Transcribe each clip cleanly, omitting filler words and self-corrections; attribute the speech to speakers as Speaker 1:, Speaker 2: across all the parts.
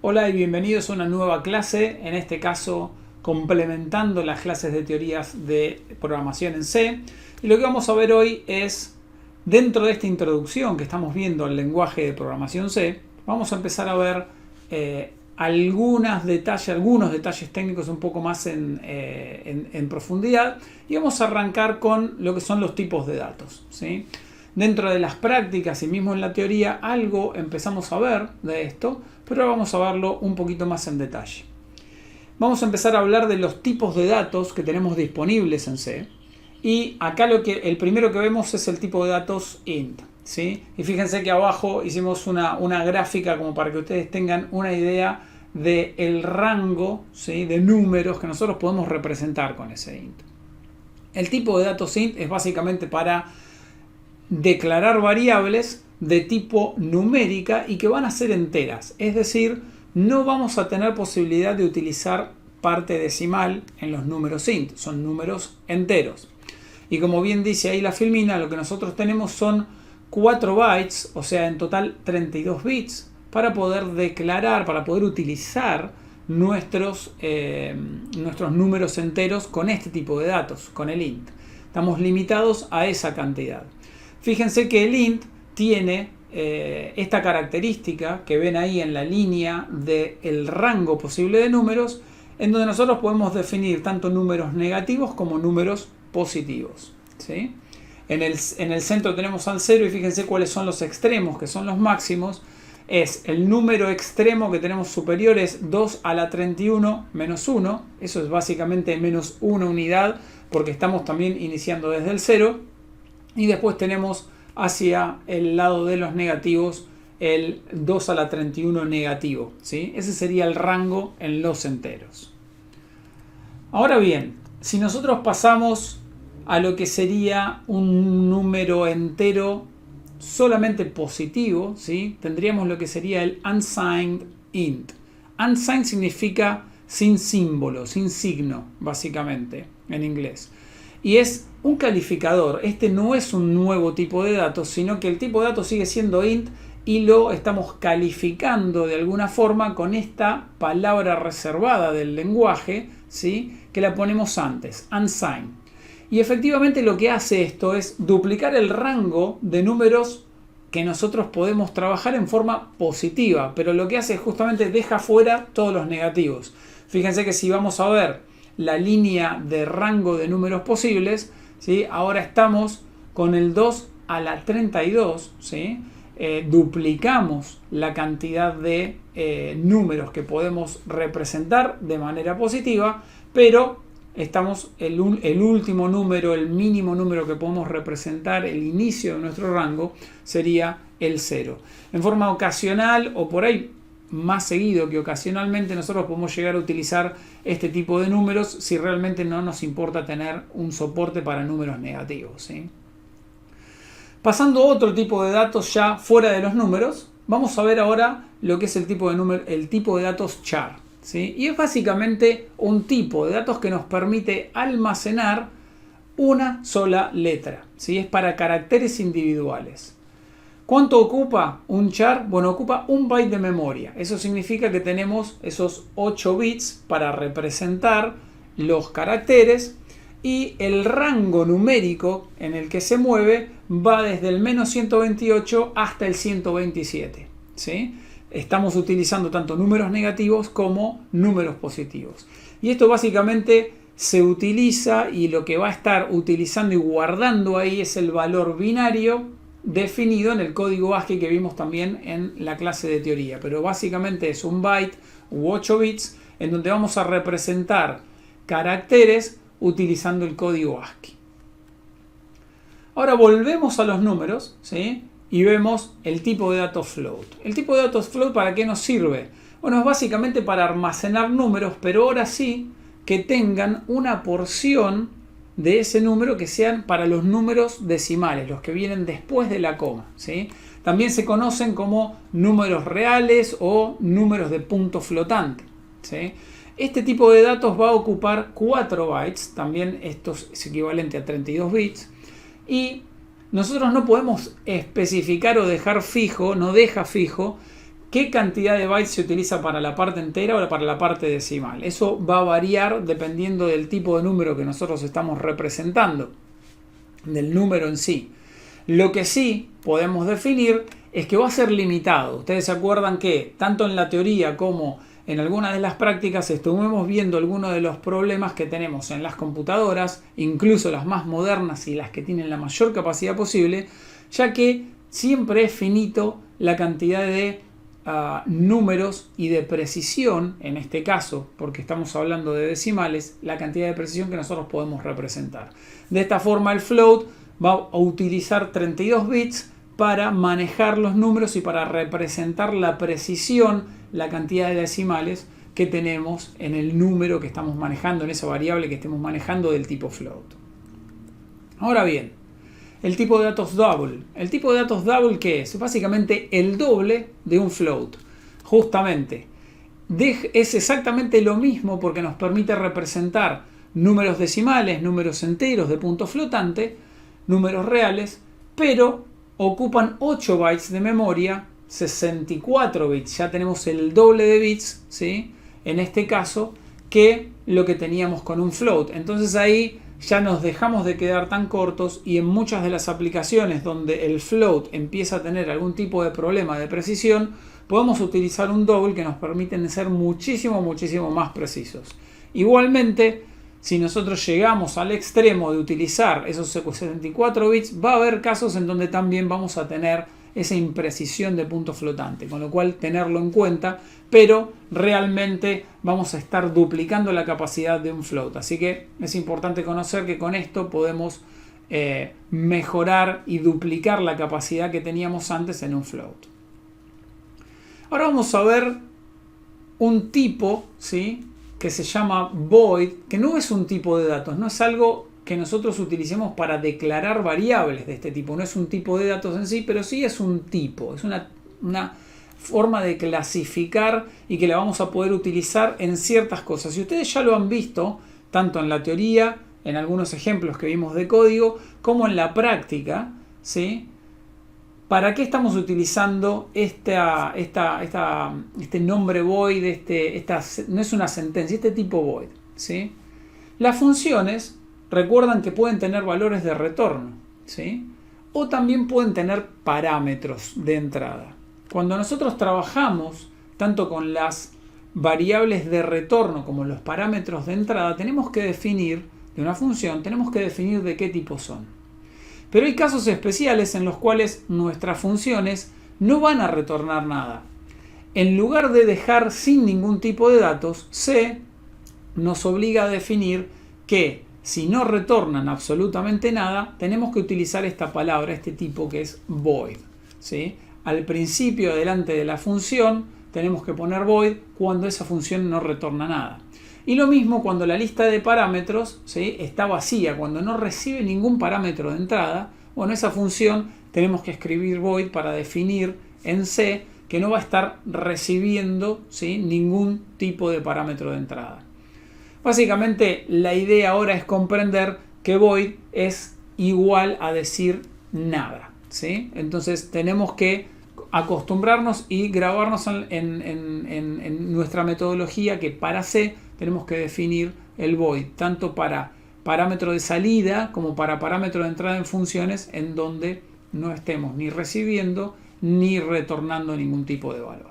Speaker 1: Hola y bienvenidos a una nueva clase, en este caso complementando las clases de teorías de programación en C. Y lo que vamos a ver hoy es, dentro de esta introducción que estamos viendo al lenguaje de programación C, vamos a empezar a ver algunos detalles técnicos un poco más en profundidad, y vamos a arrancar con lo que son los tipos de datos, ¿sí? Dentro de las prácticas y mismo en la teoría algo empezamos a ver de esto, pero ahora vamos a verlo un poquito más en detalle. Vamos a empezar a hablar de los tipos de datos que tenemos disponibles en C. Y acá el primero que vemos es el tipo de datos int, ¿sí? Y fíjense que abajo hicimos una gráfica como para que ustedes tengan una idea del rango, ¿sí?, de números que nosotros podemos representar con ese int. El tipo de datos int es básicamente para declarar variables de tipo numérica y que van a ser enteras, es decir, no vamos a tener posibilidad de utilizar parte decimal en los números int, son números enteros. Y como bien dice ahí la filmina, lo que nosotros tenemos son 4 bytes, o sea en total 32 bits, para poder declarar, para poder utilizar nuestros números enteros con este tipo de datos, con el int. Estamos limitados a esa cantidad. Fíjense que el int tiene esta característica que ven ahí en la línea del rango posible de números, en donde nosotros podemos definir tanto números negativos como números positivos, ¿sí? En el centro tenemos al 0 y fíjense cuáles son los extremos, que son los máximos. Es el número extremo que tenemos superior es 2 a la 31 menos 1. Eso es básicamente menos 1 unidad porque estamos también iniciando desde el 0. Y después tenemos hacia el lado de los negativos el 2 a la 31 negativo, ¿sí? Ese sería el rango en los enteros. Ahora bien, si nosotros pasamos a lo que sería un número entero solamente positivo, ¿sí?, tendríamos lo que sería el unsigned int. Unsigned significa sin símbolo, sin signo, básicamente, en inglés. Y es un calificador. Este no es un nuevo tipo de datos, sino que el tipo de datos sigue siendo int y lo estamos calificando de alguna forma con esta palabra reservada del lenguaje, ¿sí?, que la ponemos antes, unsigned. Y efectivamente lo que hace esto es duplicar el rango de números que nosotros podemos trabajar en forma positiva, pero lo que hace es justamente deja fuera todos los negativos. Fíjense que si vamos a ver la línea de rango de números posibles, ¿sí?, ahora estamos con el 2 a la 32, ¿sí? Duplicamos la cantidad de números que podemos representar de manera positiva, pero estamos el último número, el mínimo número que podemos representar, el inicio de nuestro rango, sería el 0. En forma ocasional o por ahí más seguido que ocasionalmente nosotros podemos llegar a utilizar este tipo de números si realmente no nos importa tener un soporte para números negativos, ¿sí? Pasando a otro tipo de datos ya fuera de los números, vamos a ver ahora lo que es el tipo de datos char, ¿sí? Y es básicamente un tipo de datos que nos permite almacenar una sola letra, ¿sí? Es para caracteres individuales. ¿Cuánto ocupa un char? Bueno, ocupa 1 byte de memoria. Eso significa que tenemos esos 8 bits para representar los caracteres y el rango numérico en el que se mueve va desde el menos 128 hasta el 127, ¿sí? Estamos utilizando tanto números negativos como números positivos. Y esto básicamente se utiliza, y lo que va a estar utilizando y guardando ahí es el valor binario definido en el código ASCII que vimos también en la clase de teoría. Pero básicamente es un byte u 8 bits en donde vamos a representar caracteres utilizando el código ASCII. Ahora volvemos a los números, ¿sí?, y vemos el tipo de datos float. El tipo de datos float, ¿para qué nos sirve? Bueno, es básicamente para almacenar números, pero ahora sí que tengan una porción de ese número que sean para los números decimales, los que vienen después de la coma, ¿sí? También se conocen como números reales o números de punto flotante, ¿sí? Este tipo de datos va a ocupar 4 bytes, también esto es equivalente a 32 bits, y nosotros no podemos especificar o dejar fijo, no deja fijo qué cantidad de bytes se utiliza para la parte entera o para la parte decimal. Eso va a variar dependiendo del tipo de número que nosotros estamos representando, del número en sí. Lo que sí podemos definir es que va a ser limitado. Ustedes se acuerdan que tanto en la teoría como en algunas de las prácticas estuvimos viendo algunos de los problemas que tenemos en las computadoras, incluso las más modernas y las que tienen la mayor capacidad posible, ya que siempre es finito la cantidad de números y de precisión, en este caso, porque estamos hablando de decimales, la cantidad de precisión que nosotros podemos representar. De esta forma el float va a utilizar 32 bits para manejar los números y para representar la precisión, la cantidad de decimales que tenemos en el número que estamos manejando, en esa variable que estemos manejando del tipo float. Ahora bien, el tipo de datos double. ¿El tipo de datos double qué es? Básicamente el doble de un float. Justamente. Es exactamente lo mismo porque nos permite representar números decimales, números enteros de punto flotante, números reales, pero ocupan 8 bytes de memoria, 64 bits. Ya tenemos el doble de bits, ¿sí? En este caso, que lo que teníamos con un float. Entonces ahí ya nos dejamos de quedar tan cortos y en muchas de las aplicaciones donde el float empieza a tener algún tipo de problema de precisión, podemos utilizar un double que nos permite ser muchísimo más precisos. Igualmente, si nosotros llegamos al extremo de utilizar esos 64 bits, va a haber casos en donde también vamos a tener esa imprecisión de punto flotante, con lo cual tenerlo en cuenta, pero realmente vamos a estar duplicando la capacidad de un float. Así que es importante conocer que con esto podemos mejorar y duplicar la capacidad que teníamos antes en un float. Ahora vamos a ver un tipo, ¿sí?, que se llama void, que no es un tipo de datos, no es algo que nosotros utilicemos para declarar variables de este tipo, no es un tipo de datos en sí, pero sí es un tipo, es una forma de clasificar y que la vamos a poder utilizar en ciertas cosas. Y ustedes ya lo han visto, tanto en la teoría, en algunos ejemplos que vimos de código, como en la práctica, ¿sí? ¿Para qué estamos utilizando este nombre void? No es una sentencia, este tipo void, ¿sí? Las funciones, recuerdan que pueden tener valores de retorno, ¿sí? O también pueden tener parámetros de entrada. Cuando nosotros trabajamos tanto con las variables de retorno como los parámetros de entrada, tenemos que definir de una función, tenemos que definir de qué tipo son. Pero hay casos especiales en los cuales nuestras funciones no van a retornar nada. En lugar de dejar sin ningún tipo de datos, C nos obliga a definir que si no retornan absolutamente nada, tenemos que utilizar esta palabra, este tipo que es void, ¿sí? Al principio, delante de la función, tenemos que poner void cuando esa función no retorna nada. Y lo mismo cuando la lista de parámetros, ¿sí?, está vacía, cuando no recibe ningún parámetro de entrada, bueno, esa función tenemos que escribir void para definir en C que no va a estar recibiendo, ¿sí?, ningún tipo de parámetro de entrada. Básicamente la idea ahora es comprender que void es igual a decir nada, ¿sí? Entonces tenemos que acostumbrarnos y grabarnos en nuestra metodología que para C tenemos que definir el void, tanto para parámetro de salida como para parámetro de entrada en funciones en donde no estemos ni recibiendo ni retornando ningún tipo de valor.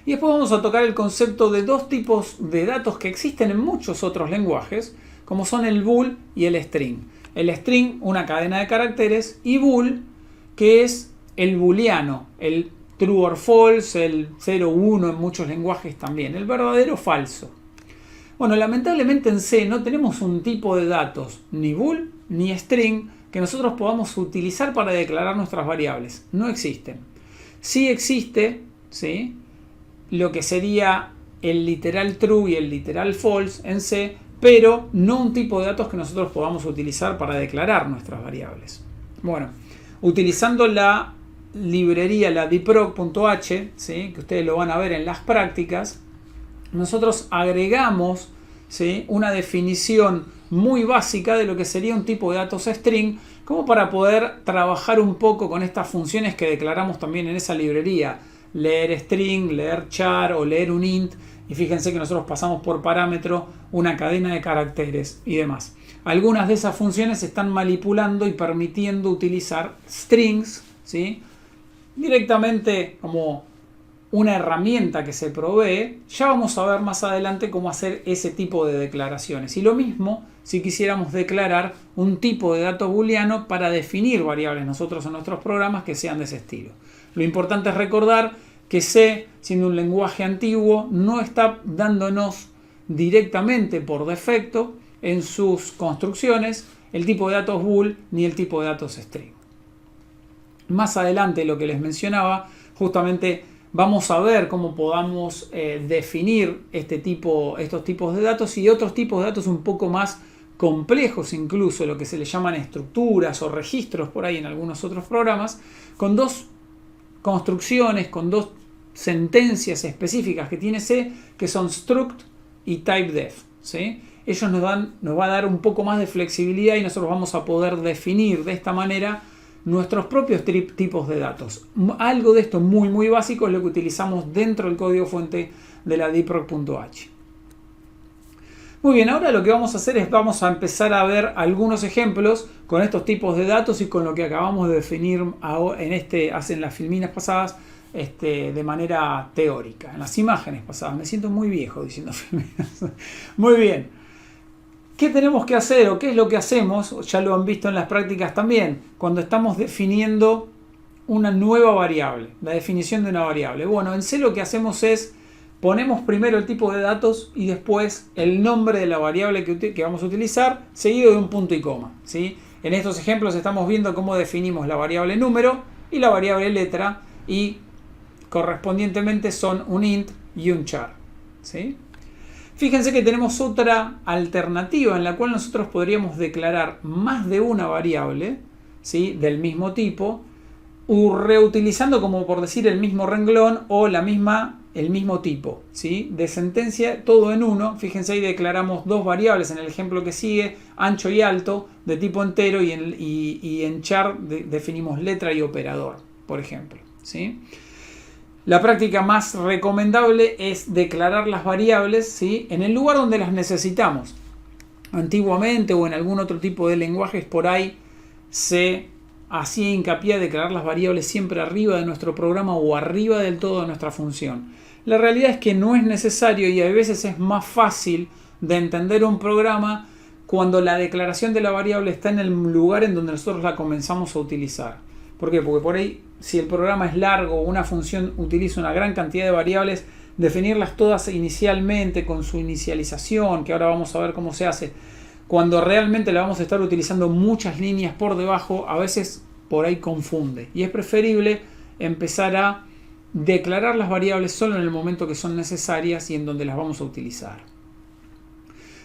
Speaker 1: Y después vamos a tocar el concepto de dos tipos de datos que existen en muchos otros lenguajes, como son el bool y el string. El string, una cadena de caracteres, y bool, que es el booleano, el true or false, el 0 1 en muchos lenguajes también, el verdadero o falso. Bueno, lamentablemente en C no tenemos un tipo de datos, ni bool ni string, que nosotros podamos utilizar para declarar nuestras variables. No existen. Sí existe, ¿sí?, lo que sería el literal true y el literal false en C, pero no un tipo de datos que nosotros podamos utilizar para declarar nuestras variables. Bueno, utilizando la librería, la dprog.h, ¿sí?, que ustedes lo van a ver en las prácticas, nosotros agregamos, ¿sí?, una definición muy básica de lo que sería un tipo de datos string, como para poder trabajar un poco con estas funciones que declaramos también en esa librería. leer string, leer char o leer un int. Y fíjense que nosotros pasamos por parámetro una cadena de caracteres y demás. Algunas de esas funciones están manipulando y permitiendo utilizar strings, ¿sí? Directamente como una herramienta que se provee. Ya vamos a ver más adelante cómo hacer ese tipo de declaraciones. Y lo mismo si quisiéramos declarar un tipo de dato booleano para definir variables nosotros en nuestros programas que sean de ese estilo. Lo importante es recordar que C, siendo un lenguaje antiguo, no está dándonos directamente por defecto en sus construcciones el tipo de datos bool ni el tipo de datos string. Más adelante, lo que les mencionaba, justamente vamos a ver cómo podamos definir estos tipos de datos y otros tipos de datos un poco más complejos, incluso lo que se le llaman estructuras o registros por ahí en algunos otros programas, con dos construcciones, con dos sentencias específicas que tiene C, que son struct y typedef, ¿sí? Ellos nos va a dar un poco más de flexibilidad y nosotros vamos a poder definir de esta manera nuestros propios tipos de datos. Algo de esto muy básico es lo que utilizamos dentro del código fuente de la deepproc.h. Muy bien, ahora lo que vamos a hacer es vamos a empezar a ver algunos ejemplos con estos tipos de datos y con lo que acabamos de definir en las filminas pasadas de manera teórica, en las imágenes pasadas. Me siento muy viejo diciendo filminas. Muy bien. ¿Qué tenemos que hacer o qué es lo que hacemos? Ya lo han visto en las prácticas también, cuando estamos definiendo una nueva variable, la definición de una variable. Bueno, en C lo que hacemos es ponemos primero el tipo de datos y después el nombre de la variable que vamos a utilizar, seguido de un punto y coma, ¿sí? En estos ejemplos estamos viendo cómo definimos la variable número y la variable letra y correspondientemente son un int y un char, ¿sí? Fíjense que tenemos otra alternativa en la cual nosotros podríamos declarar más de una variable, ¿sí? Del mismo tipo, reutilizando, como por decir, el mismo renglón o el mismo tipo, ¿sí? De sentencia, todo en uno. Fíjense, ahí declaramos dos variables en el ejemplo que sigue, ancho y alto, de tipo entero, y en char definimos letra y operador, por ejemplo, ¿sí? La práctica más recomendable es declarar las variables, ¿sí? En el lugar donde las necesitamos. Antiguamente o en algún otro tipo de lenguajes por ahí se hacía hincapié a declarar las variables siempre arriba de nuestro programa o arriba del todo de nuestra función. La realidad es que no es necesario y a veces es más fácil de entender un programa cuando la declaración de la variable está en el lugar en donde nosotros la comenzamos a utilizar. ¿Por qué? Porque por ahí, si el programa es largo o una función utiliza una gran cantidad de variables, definirlas todas inicialmente con su inicialización, que ahora vamos a ver cómo se hace, cuando realmente la vamos a estar utilizando muchas líneas por debajo, a veces por ahí confunde. Y es preferible empezar a declarar las variables solo en el momento que son necesarias y en donde las vamos a utilizar.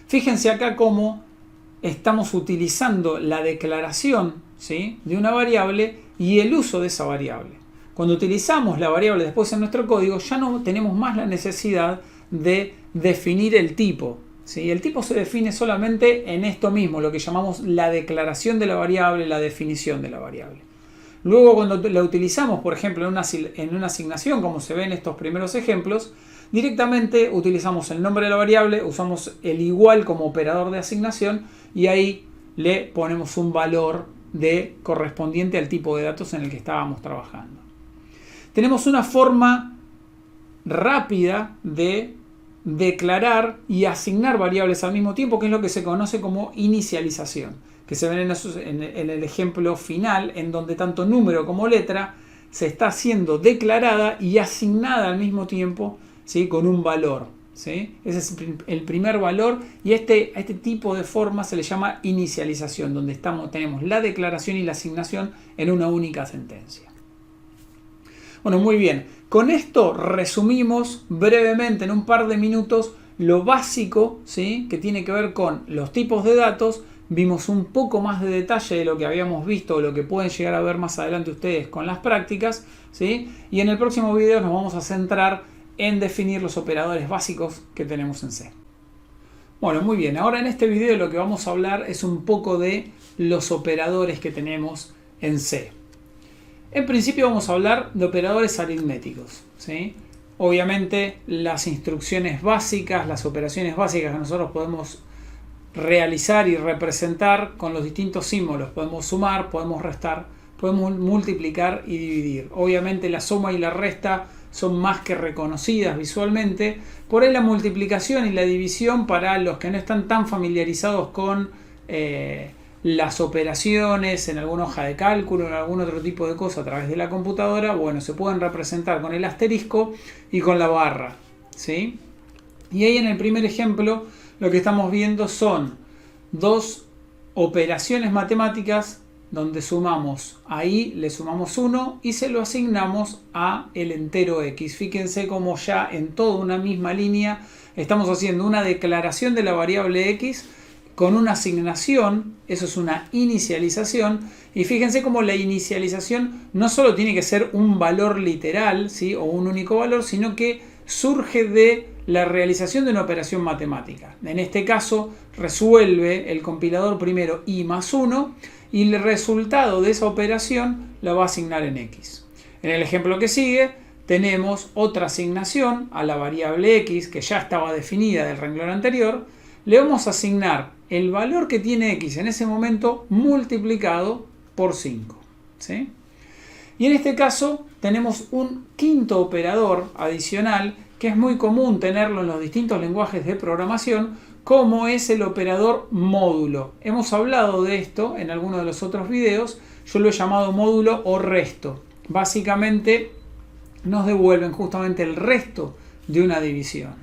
Speaker 1: Fíjense acá cómo estamos utilizando la declaración, ¿sí? De una variable y el uso de esa variable. Cuando utilizamos la variable después en nuestro código, ya no tenemos más la necesidad de definir el tipo, ¿sí? El tipo se define solamente en esto mismo, lo que llamamos la declaración de la variable, la definición de la variable. Luego, cuando la utilizamos, por ejemplo, en una asignación, como se ve en estos primeros ejemplos, directamente utilizamos el nombre de la variable, usamos el igual como operador de asignación y ahí le ponemos un valor correspondiente al tipo de datos en el que estábamos trabajando. Tenemos una forma rápida de declarar y asignar variables al mismo tiempo, que es lo que se conoce como inicialización, que se ven en el ejemplo final, en donde tanto número como letra se está siendo declarada y asignada al mismo tiempo, ¿sí? Con un valor, ¿sí? Ese es el primer valor y a este tipo de forma se le llama inicialización, donde tenemos la declaración y la asignación en una única sentencia. Bueno, muy bien. Con esto resumimos brevemente en un par de minutos lo básico, ¿sí? Que tiene que ver con los tipos de datos. Vimos un poco más de detalle de lo que habíamos visto o lo que pueden llegar a ver más adelante ustedes con las prácticas, ¿sí? Y en el próximo video nos vamos a centrar en definir los operadores básicos que tenemos en C. Bueno, muy bien. Ahora en este video lo que vamos a hablar es un poco de los operadores que tenemos en C. En principio vamos a hablar de operadores aritméticos, ¿sí? Obviamente las instrucciones básicas, las operaciones básicas que nosotros podemos realizar y representar con los distintos símbolos. Podemos sumar, podemos restar, podemos multiplicar y dividir. Obviamente la suma y la resta son más que reconocidas visualmente. Por ahí la multiplicación y la división, para los que no están tan familiarizados con las operaciones en alguna hoja de cálculo o en algún otro tipo de cosa a través de la computadora, bueno, se pueden representar con el asterisco y con la barra, ¿sí? Y ahí en el primer ejemplo lo que estamos viendo son dos operaciones matemáticas donde sumamos, ahí le sumamos 1 y se lo asignamos a el entero x. Fíjense cómo ya en toda una misma línea estamos haciendo una declaración de la variable x con una asignación, eso es una inicialización, y fíjense cómo la inicialización no solo tiene que ser un valor literal, ¿sí? O un único valor, sino que surge de la realización de una operación matemática. En este caso resuelve el compilador primero i más 1 y el resultado de esa operación la va a asignar en x. En el ejemplo que sigue tenemos otra asignación a la variable x que ya estaba definida del renglón anterior. Le vamos a asignar el valor que tiene x en ese momento multiplicado por 5, ¿sí? Y en este caso tenemos un quinto operador adicional que es muy común tenerlo en los distintos lenguajes de programación, como es el operador módulo. Hemos hablado de esto en alguno de los otros videos. Yo lo he llamado módulo o resto. Básicamente nos devuelven justamente el resto de una división.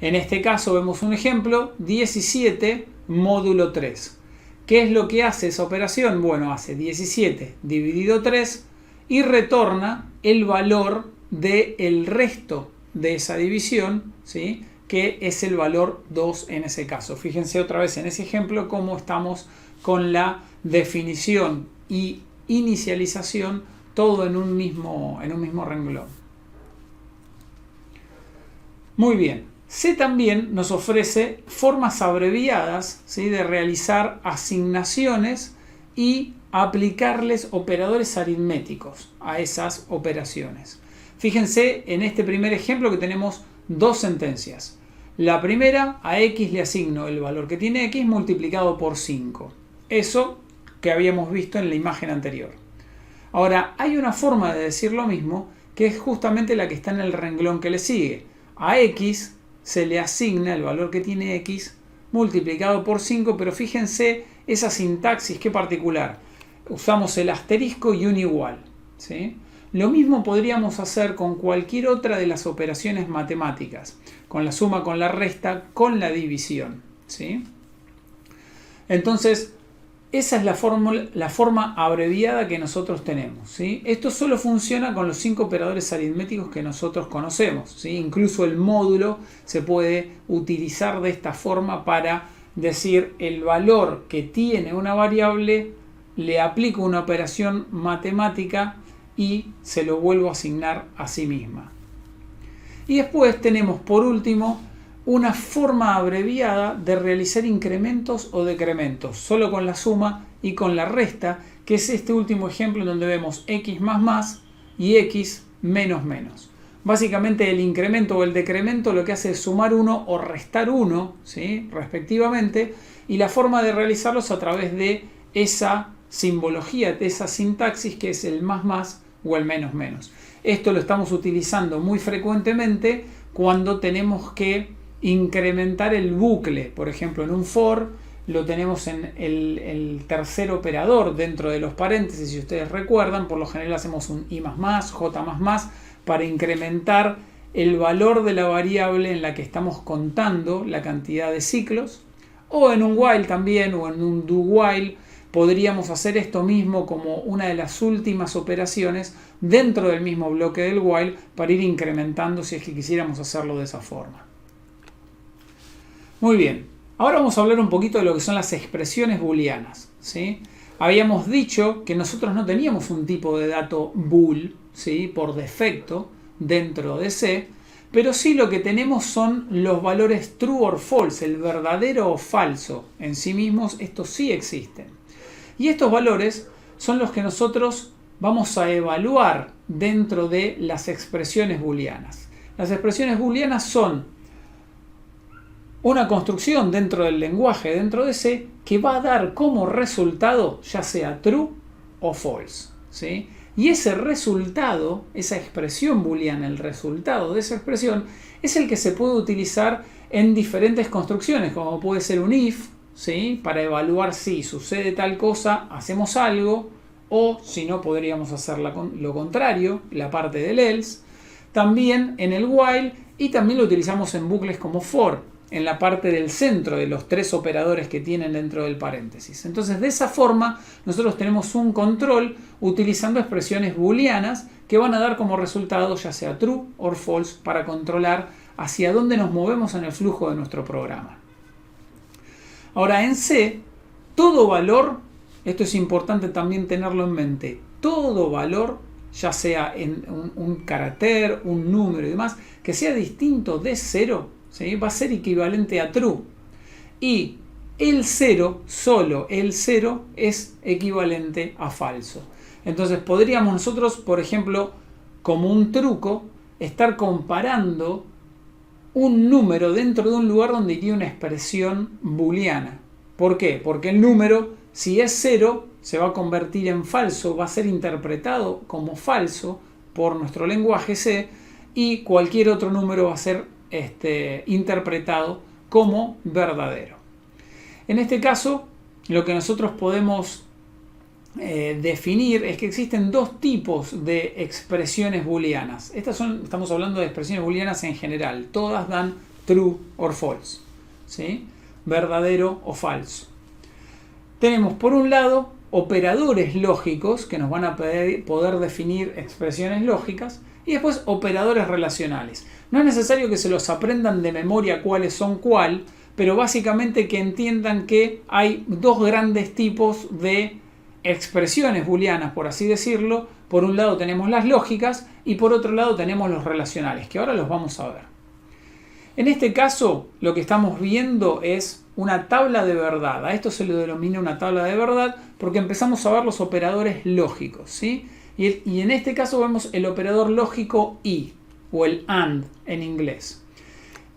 Speaker 1: En este caso vemos un ejemplo, 17 módulo 3. ¿Qué es lo que hace esa operación? Bueno, hace 17 dividido 3 y retorna el valor del resto de esa división, ¿sí? Que es el valor 2 en ese caso. Fíjense otra vez en ese ejemplo cómo estamos con la definición y inicialización todo en un mismo renglón. Muy bien. C también nos ofrece formas abreviadas, ¿sí? De realizar asignaciones y aplicarles operadores aritméticos a esas operaciones. Fíjense en este primer ejemplo que tenemos dos sentencias. La primera, a x le asigno el valor que tiene x multiplicado por 5. Eso que habíamos visto en la imagen anterior. Ahora, hay una forma de decir lo mismo que es justamente la que está en el renglón que le sigue. A x se le asigna el valor que tiene x multiplicado por 5, pero fíjense esa sintaxis, qué particular. Usamos el asterisco y un igual, ¿sí? Lo mismo podríamos hacer con cualquier otra de las operaciones matemáticas, con la suma, con la resta, con la división, ¿sí? Entonces, esa es la forma abreviada que nosotros tenemos, ¿sí? Esto solo funciona con los 5 operadores aritméticos que nosotros conocemos, ¿sí? Incluso el módulo se puede utilizar de esta forma para decir el valor que tiene una variable, le aplico una operación matemática y se lo vuelvo a asignar a sí misma. Y después tenemos por último una forma abreviada de realizar incrementos o decrementos, solo con la suma y con la resta, que es este último ejemplo en donde vemos x más más y x menos menos. Básicamente el incremento o el decremento lo que hace es sumar 1 o restar 1, ¿sí? Respectivamente, y la forma de realizarlos a través de esa simbología, de esa sintaxis que es el más más o el menos menos. Esto lo estamos utilizando muy frecuentemente cuando tenemos que incrementar el bucle. Por ejemplo, en un for lo tenemos en el tercer operador dentro de los paréntesis. Si ustedes recuerdan, por lo general hacemos un i más, j más para incrementar el valor de la variable en la que estamos contando la cantidad de ciclos. O en un while también, o en un do while, podríamos hacer esto mismo como una de las últimas operaciones dentro del mismo bloque del while para ir incrementando si es que quisiéramos hacerlo de esa forma. Muy bien, ahora vamos a hablar un poquito de lo que son las expresiones booleanas, ¿sí? Habíamos dicho que nosotros no teníamos un tipo de dato bool, ¿sí? Por defecto dentro de C, pero sí lo que tenemos son los valores true or false, el verdadero o falso. En sí mismos estos sí existen. Y estos valores son los que nosotros vamos a evaluar dentro de las expresiones booleanas. Las expresiones booleanas son una construcción dentro del lenguaje, dentro de C, que va a dar como resultado ya sea true o false, ¿sí? Y ese resultado, esa expresión booleana, el resultado de esa expresión, es el que se puede utilizar en diferentes construcciones, como puede ser un if, ¿sí? Para evaluar si sucede tal cosa, hacemos algo, o si no, podríamos hacer lo contrario, la parte del else. También en el while, y también lo utilizamos en bucles como for, en la parte del centro de los tres operadores que tienen dentro del paréntesis. Entonces, de esa forma, nosotros tenemos un control utilizando expresiones booleanas que van a dar como resultado ya sea true o false para controlar hacia dónde nos movemos en el flujo de nuestro programa. Ahora, en C, todo valor, esto es importante también tenerlo en mente, todo valor, ya sea en un carácter, un número y demás, que sea distinto de 0, ¿sí? Va a ser equivalente a true. Y el 0, solo el 0, es equivalente a falso. Entonces podríamos nosotros, por ejemplo, como un truco, estar comparando un número dentro de un lugar donde iría una expresión booleana. ¿Por qué? Porque el número, si es 0, se va a convertir en falso, va a ser interpretado como falso por nuestro lenguaje C, y cualquier otro número va a ser interpretado como verdadero. En este caso, lo que nosotros podemos definir es que existen dos tipos de expresiones booleanas. Estamos hablando de expresiones booleanas en general. Todas dan true or false, ¿sí? Verdadero o falso. Tenemos por un lado operadores lógicos que nos van a poder definir expresiones lógicas, y después operadores relacionales. No es necesario que se los aprendan de memoria cuáles son cuál, pero básicamente que entiendan que hay dos grandes tipos de expresiones booleanas, por así decirlo. Por un lado tenemos las lógicas y por otro lado tenemos los relacionales, que ahora los vamos a ver. En este caso, lo que estamos viendo es una tabla de verdad. A esto se le denomina una tabla de verdad porque empezamos a ver los operadores lógicos, ¿sí? Y en este caso vemos el operador lógico y, o el AND en inglés.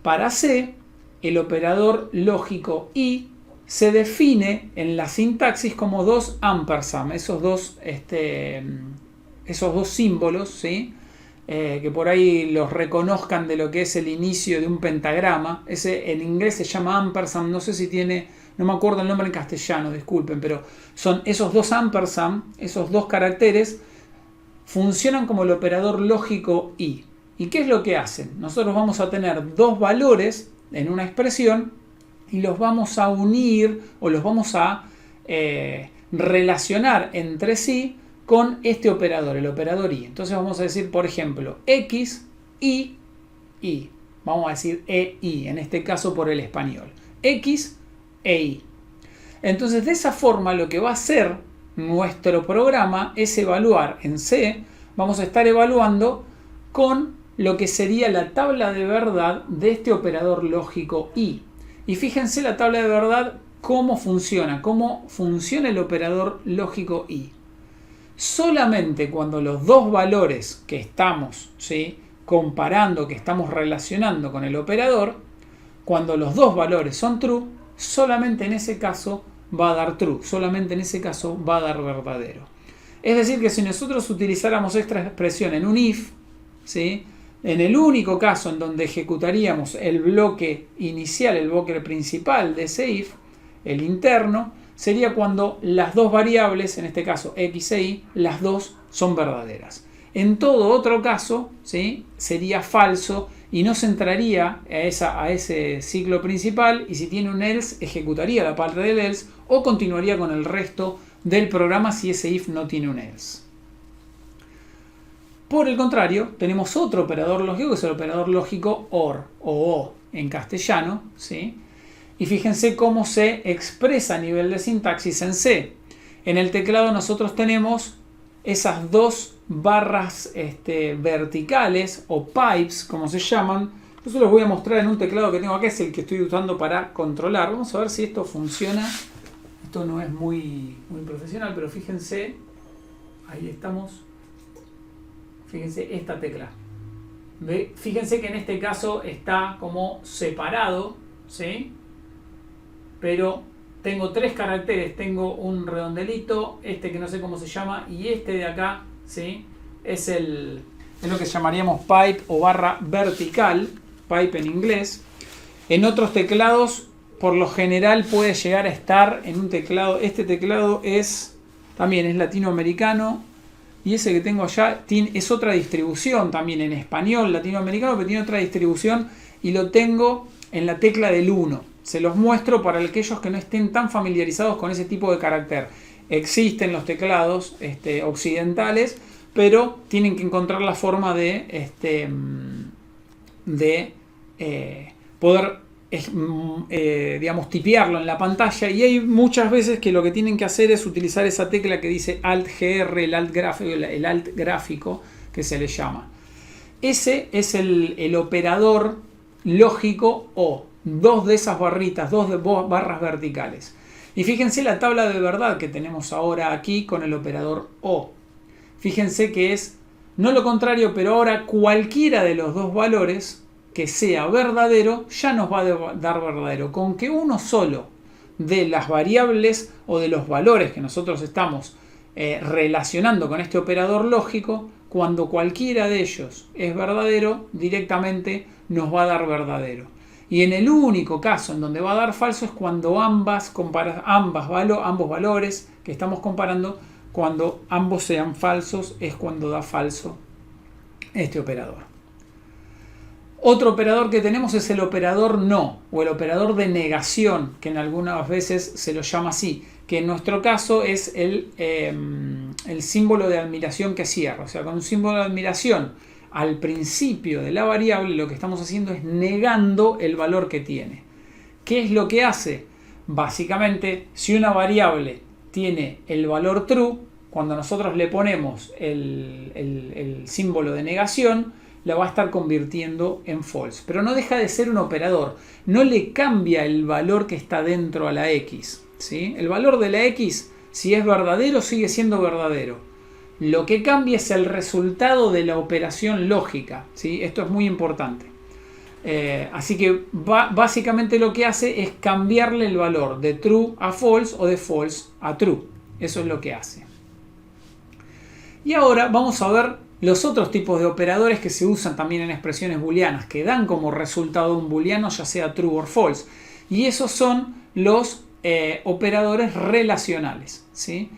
Speaker 1: Para C, el operador lógico y se define en la sintaxis como dos ampersand, esos dos símbolos, ¿sí? Que por ahí los reconozcan de lo que es el inicio de un pentagrama. Ese en inglés se llama ampersand, no sé si tiene, no me acuerdo el nombre en castellano, disculpen, pero son esos dos ampersand, esos dos caracteres, funcionan como el operador lógico y. ¿Y qué es lo que hacen? Nosotros vamos a tener dos valores en una expresión y los vamos a unir o los vamos a relacionar entre sí con este operador, el operador y. Entonces vamos a decir, por ejemplo, x, y. Vamos a decir e, y, en este caso por el español. X e y. Entonces, de esa forma, lo que va a hacer nuestro programa es evaluar en C, vamos a estar evaluando con lo que sería la tabla de verdad de este operador lógico y. Y fíjense la tabla de verdad cómo funciona el operador lógico y. Solamente cuando los dos valores que estamos, ¿sí?, comparando, que estamos relacionando con el operador, cuando los dos valores son true, solamente en ese caso va a dar true, solamente en ese caso va a dar verdadero. Es decir, que si nosotros utilizáramos esta expresión en un if, ¿sí?, en el único caso en donde ejecutaríamos el bloque inicial, el bloque principal de ese if, el interno, sería cuando las dos variables, en este caso x e y, las dos son verdaderas. En todo otro caso, ¿sí?, sería falso y no se entraría a ese ciclo principal, y si tiene un else, ejecutaría la parte del else o continuaría con el resto del programa si ese if no tiene un else. Por el contrario, tenemos otro operador lógico, que es el operador lógico OR, o en castellano, ¿sí? Y fíjense cómo se expresa a nivel de sintaxis en C. En el teclado nosotros tenemos esas dos barras verticales, o pipes, como se llaman. Yo se los voy a mostrar en un teclado que tengo acá, es el que estoy usando para controlar. Vamos a ver si esto funciona. Esto no es muy profesional, pero fíjense, ahí estamos. Fíjense esta tecla. ¿Ve? Fíjense que en este caso está como separado, ¿sí? Pero tengo tres caracteres. Tengo un redondelito, este que no sé cómo se llama, y este de acá, ¿sí? Es lo que llamaríamos pipe o barra vertical, pipe en inglés. En otros teclados, por lo general, puede llegar a estar en un teclado. Este teclado también es latinoamericano. Y ese que tengo allá es otra distribución también en español latinoamericano, pero tiene otra distribución y lo tengo en la tecla del 1. Se los muestro para aquellos que no estén tan familiarizados con ese tipo de carácter. Existen los teclados occidentales, pero tienen que encontrar la forma de poder digamos, tipearlo en la pantalla, y hay muchas veces que lo que tienen que hacer es utilizar esa tecla que dice Alt GR, el Alt gráfico que se le llama. Ese es el operador lógico O, dos de esas barritas, barras verticales. Y fíjense la tabla de verdad que tenemos ahora aquí con el operador O. Fíjense que es no lo contrario, pero ahora cualquiera de los dos valores que sea verdadero ya nos va a dar verdadero. Con que uno solo de las variables o de los valores que nosotros estamos relacionando con este operador lógico, cuando cualquiera de ellos es verdadero, directamente nos va a dar verdadero. Y en el único caso en donde va a dar falso es cuando ambos valores que estamos comparando, cuando ambos sean falsos, es cuando da falso este operador. Otro operador que tenemos es el operador no, o el operador de negación, que en algunas veces se lo llama así, que en nuestro caso es el símbolo de admiración que cierra. O sea, con un símbolo de admiración al principio de la variable, lo que estamos haciendo es negando el valor que tiene. ¿Qué es lo que hace? Básicamente, si una variable tiene el valor true, cuando nosotros le ponemos el símbolo de negación, la va a estar convirtiendo en false. Pero no deja de ser un operador. No le cambia el valor que está dentro a la X, ¿sí? El valor de la X, si es verdadero, sigue siendo verdadero. Lo que cambia es el resultado de la operación lógica, ¿sí? Esto es muy importante. Así que básicamente lo que hace es cambiarle el valor de true a false o de false a true. Eso es lo que hace. Y ahora vamos a ver los otros tipos de operadores que se usan también en expresiones booleanas, que dan como resultado un booleano, ya sea true o false. Y esos son los operadores relacionales, ¿sí?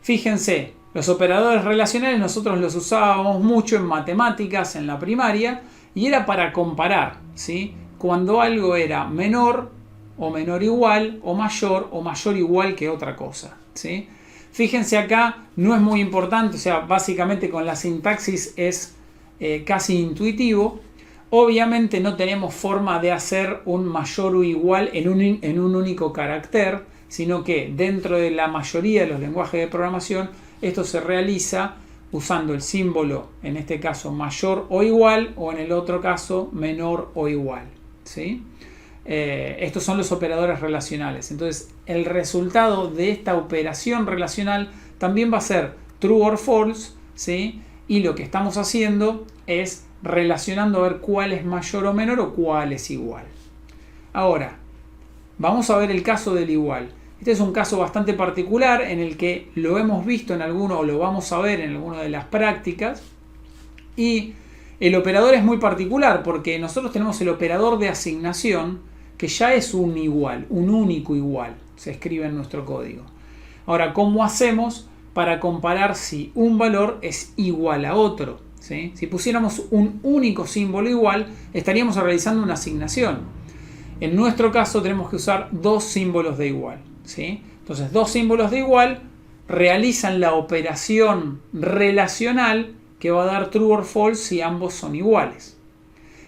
Speaker 1: Fíjense, los operadores relacionales nosotros los usábamos mucho en matemáticas, en la primaria, y era para comparar, ¿sí? Cuando algo era menor o menor igual, o mayor igual que otra cosa, ¿sí? Fíjense acá, no es muy importante, o sea, básicamente con la sintaxis es casi intuitivo. Obviamente no tenemos forma de hacer un mayor o igual en un único carácter, sino que dentro de la mayoría de los lenguajes de programación esto se realiza usando el símbolo, en este caso mayor o igual, o en el otro caso menor o igual, ¿sí? Estos son los operadores relacionales. Entonces el resultado de esta operación relacional también va a ser true or false, ¿sí? Y lo que estamos haciendo es relacionando a ver cuál es mayor o menor o cuál es igual. Ahora vamos a ver el caso del igual. Este es un caso bastante particular en el que lo hemos visto en alguno, o lo vamos a ver en alguna de las prácticas. Y el operador es muy particular porque nosotros tenemos el operador de asignación, que ya es un igual, un único igual, se escribe en nuestro código. Ahora, ¿cómo hacemos para comparar si un valor es igual a otro? ¿Sí? Si pusiéramos un único símbolo igual, estaríamos realizando una asignación. En nuestro caso tenemos que usar dos símbolos de igual, ¿sí? Entonces, dos símbolos de igual realizan la operación relacional que va a dar true or false si ambos son iguales.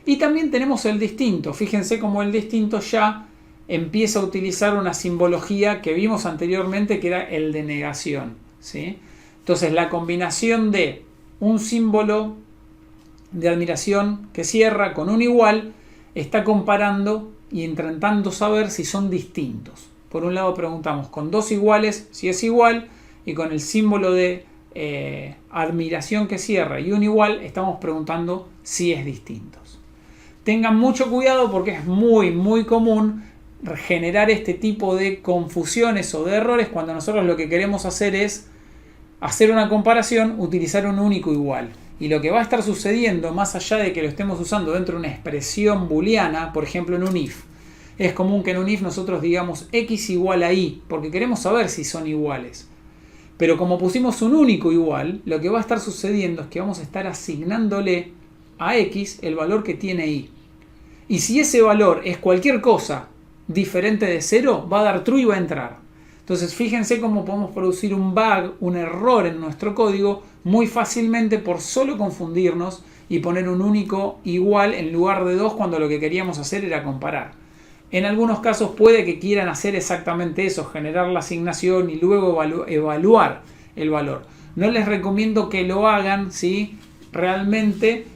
Speaker 1: Y también tenemos el distinto. Fíjense cómo el distinto ya empieza a utilizar una simbología que vimos anteriormente, que era el de negación, ¿sí? Entonces la combinación de un símbolo de admiración que cierra con un igual está comparando y intentando saber si son distintos. Por un lado preguntamos con dos iguales si es igual, y con el símbolo de admiración que cierre y un igual, estamos preguntando si es distintos. Tengan mucho cuidado porque es muy común generar este tipo de confusiones o de errores cuando nosotros lo que queremos hacer es hacer una comparación, utilizar un único igual. Y lo que va a estar sucediendo, más allá de que lo estemos usando dentro de una expresión booleana, por ejemplo en un if, es común que en un if nosotros digamos x igual a y, porque queremos saber si son iguales. Pero como pusimos un único igual, lo que va a estar sucediendo es que vamos a estar asignándole a x el valor que tiene y. Y si ese valor es cualquier cosa diferente de 0, va a dar true y va a entrar. Entonces fíjense cómo podemos producir un bug, un error en nuestro código muy fácilmente por solo confundirnos y poner un único igual en lugar de 2 cuando lo que queríamos hacer era comparar. En algunos casos puede que quieran hacer exactamente eso, generar la asignación y luego evaluar el valor. No les recomiendo que lo hagan, ¿sí? Realmente,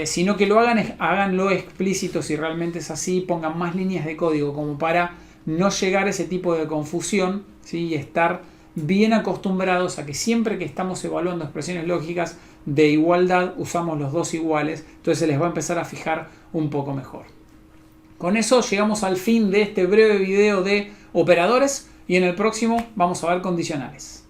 Speaker 1: sino que lo háganlo explícito si realmente es así, pongan más líneas de código como para no llegar a ese tipo de confusión, ¿sí? Y estar bien acostumbrados a que siempre que estamos evaluando expresiones lógicas de igualdad usamos los dos iguales, entonces se les va a empezar a fijar un poco mejor. Con eso llegamos al fin de este breve video de operadores y en el próximo vamos a ver condicionales.